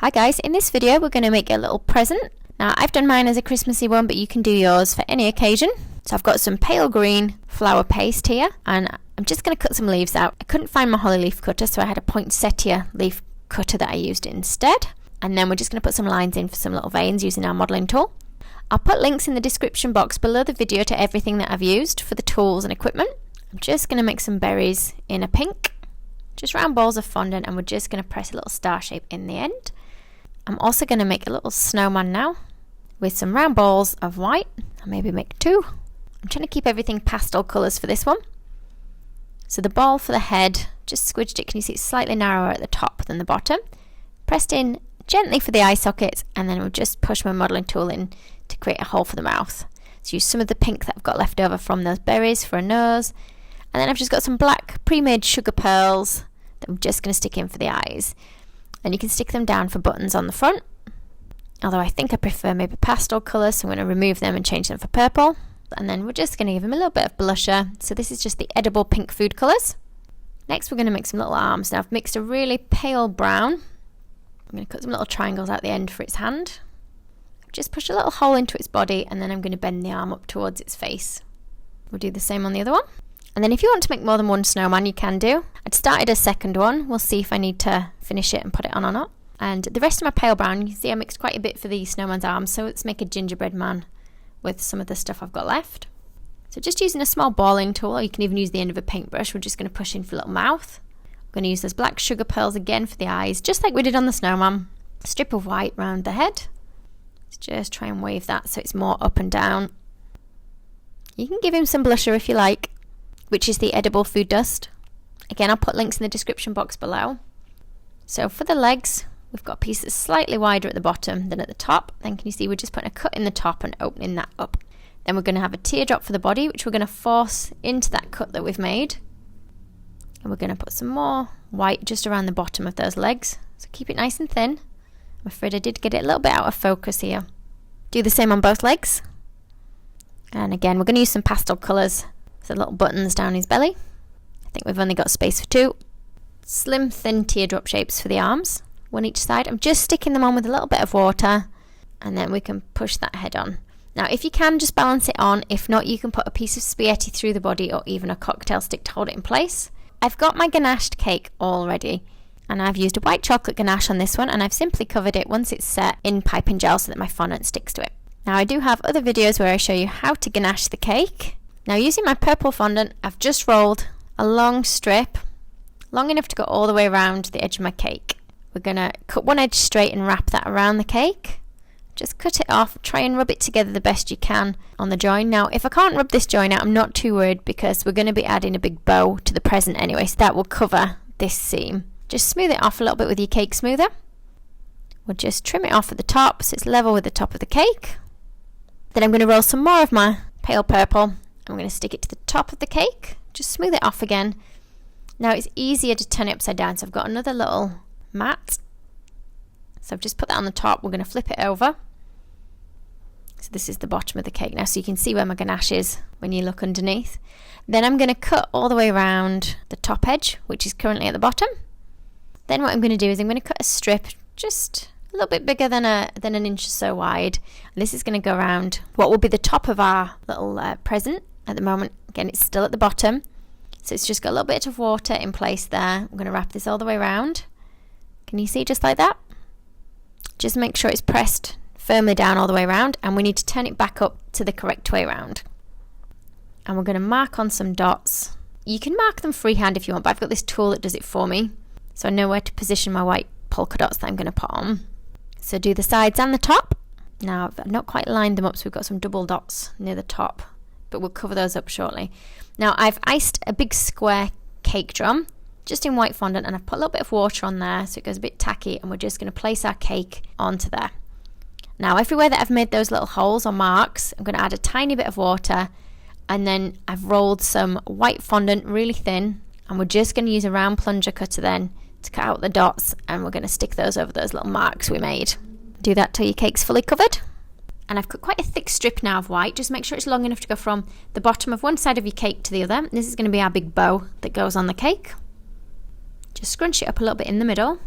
Hi guys, in this video we're going to make a little present. Now I've done mine as a Christmassy one, but you can do yours for any occasion. So I've got some pale green flower paste here, and I'm just going to cut some leaves out. I couldn't find my holly leaf cutter, so I had a poinsettia leaf cutter that I used instead. And then we're just going to put some lines in for some little veins using our modelling tool. I'll put links in the description box below the video to everything that I've used for the tools and equipment. I'm just going to make some berries in a pink, just round balls of fondant, and we're just going to press a little star shape in the end. I'm also going to make a little snowman now with some round balls of white. I'll maybe make two. I'm trying to keep everything pastel colours for this one. So the ball for the head, just squidged it. Can you see it's slightly narrower at the top than the bottom? Pressed in gently for the eye sockets, and then we'll just push my modelling tool in to create a hole for the mouth. So use some of the pink that I've got left over from those berries for a nose. And then I've just got some black pre-made sugar pearls that I'm just going to stick in for the eyes. And you can stick them down for buttons on the front. Although I think I prefer maybe pastel colours, so I'm going to remove them and change them for purple. And then we're just going to give them a little bit of blusher. So this is just the edible pink food colours. Next we're going to make some little arms. Now I've mixed a really pale brown. I'm going to cut some little triangles out the end for its hand. Just push a little hole into its body, and then I'm going to bend the arm up towards its face. We'll do the same on the other one. And then if you want to make more than one snowman, you can do. I'd started a second one. We'll see if I need to finish it and put it on or not. And the rest of my pale brown, you can see I mixed quite a bit for the snowman's arms. So let's make a gingerbread man with some of the stuff I've got left. So just using a small balling tool, or you can even use the end of a paintbrush, we're just going to push in for a little mouth. I'm going to use those black sugar pearls again for the eyes, just like we did on the snowman. A strip of white round the head. Let's just try and wave that so it's more up and down. You can give him some blusher if you like, which is the edible food dust. Again, I'll put links in the description box below. So for the legs, we've got a piece that's slightly wider at the bottom than at the top. Then can you see we're just putting a cut in the top and opening that up. Then we're going to have a teardrop for the body, which we're going to force into that cut that we've made. And we're going to put some more white just around the bottom of those legs. So keep it nice and thin. I'm afraid I did get it a little bit out of focus here. Do the same on both legs. And again, we're going to use some pastel colours. So little buttons down his belly. I think we've only got space for two. Slim, thin teardrop shapes for the arms, one each side. I'm just sticking them on with a little bit of water, and then we can push that head on. Now, if you can, just balance it on. If not, you can put a piece of spaghetti through the body or even a cocktail stick to hold it in place. I've got my ganached cake all ready, and I've used a white chocolate ganache on this one, and I've simply covered it once it's set in piping gel so that my fondant sticks to it. Now, I do have other videos where I show you how to ganache the cake. Now, using my purple fondant, I've just rolled a long strip, long enough to go all the way around the edge of my cake. We're going to cut one edge straight and wrap that around the cake. Just cut it off, try and rub it together the best you can on the join. Now, if I can't rub this join out, I'm not too worried because we're going to be adding a big bow to the present anyway, so that will cover this seam. Just smooth it off a little bit with your cake smoother. We'll just trim it off at the top so it's level with the top of the cake. Then I'm going to roll some more of my pale purple. I'm going to stick it to the top of the cake, just smooth it off again. Now it's easier to turn it upside down, so I've got another little mat. So I've just put that on the top. We're going to flip it over. So this is the bottom of the cake now, so you can see where my ganache is when you look underneath. Then I'm going to cut all the way around the top edge, which is currently at the bottom. Then what I'm going to do is I'm going to cut a strip just a little bit bigger than an inch or so wide. And this is going to go around what will be the top of our little present. At the moment, again, it's still at the bottom, so it's just got a little bit of water in place there. I'm going to wrap this all the way around. Can you see just like that? Just make sure it's pressed firmly down all the way around, and we need to turn it back up to the correct way around. And we're going to mark on some dots. You can mark them freehand if you want, but I've got this tool that does it for me, so I know where to position my white polka dots that I'm going to put on. So do the sides and the top. Now I've not quite lined them up, so we've got some double dots near the top, but we'll cover those up shortly. Now I've iced a big square cake drum just in white fondant, and I've put a little bit of water on there so it goes a bit tacky, and we're just going to place our cake onto there. Now everywhere that I've made those little holes or marks, I'm going to add a tiny bit of water, and then I've rolled some white fondant really thin, and we're just going to use a round plunger cutter then to cut out the dots, and we're going to stick those over those little marks we made. Do that till your cake's fully covered. And I've cut quite a thick strip now of white. Just make sure it's long enough to go from the bottom of one side of your cake to the other. This is going to be our big bow that goes on the cake. Just scrunch it up a little bit in the middle.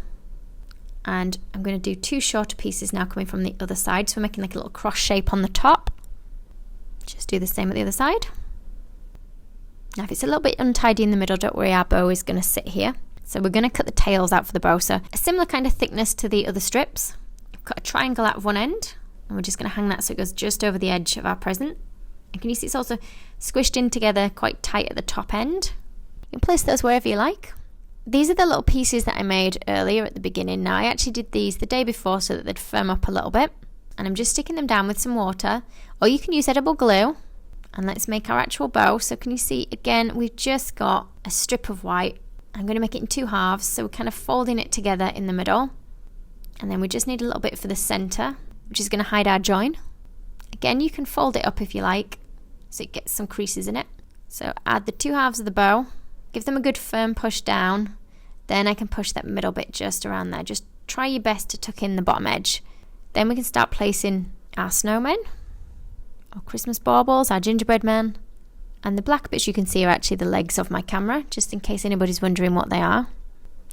And I'm going to do 2 shorter pieces now coming from the other side. So we're making like a little cross shape on the top. Just do the same at the other side. Now if it's a little bit untidy in the middle, don't worry, our bow is going to sit here. So we're going to cut the tails out for the bow. So a similar kind of thickness to the other strips. I've cut a triangle out of one end. And we're just going to hang that so it goes just over the edge of our present. And can you see it's also squished in together quite tight at the top end. You can place those wherever you like. These are the little pieces that I made earlier at the beginning. Now I actually did these the day before so that they'd firm up a little bit. And I'm just sticking them down with some water. Or you can use edible glue. And let's make our actual bow. So can you see, again, we've just got a strip of white. I'm going to make it in 2 halves. So we're kind of folding it together in the middle. And then we just need a little bit for the center, which is going to hide our join. Again, you can fold it up if you like, so it gets some creases in it. So add the 2 halves of the bow. Give them a good firm push down. Then I can push that middle bit just around there. Just try your best to tuck in the bottom edge. Then we can start placing our snowmen, our Christmas baubles, our gingerbread men. And the black bits you can see are actually the legs of my camera, just in case anybody's wondering what they are.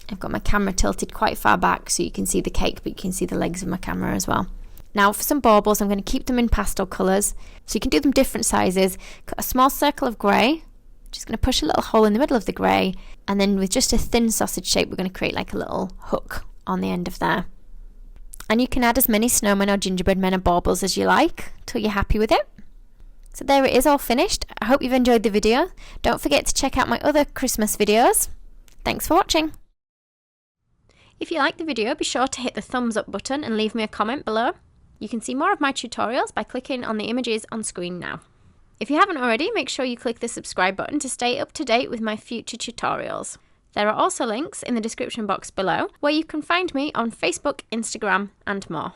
I've got my camera tilted quite far back so you can see the cake, but you can see the legs of my camera as well. Now for some baubles, I'm going to keep them in pastel colours. So you can do them different sizes. Cut a small circle of grey. Just going to push a little hole in the middle of the grey, and then with just a thin sausage shape we're going to create like a little hook on the end of there. And you can add as many snowmen or gingerbread men or baubles as you like till you're happy with it. So there it is, all finished. I hope you've enjoyed the video. Don't forget to check out my other Christmas videos. Thanks for watching. If you liked the video, be sure to hit the thumbs up button and leave me a comment below. You can see more of my tutorials by clicking on the images on screen now. If you haven't already, make sure you click the subscribe button to stay up to date with my future tutorials. There are also links in the description box below where you can find me on Facebook, Instagram and more.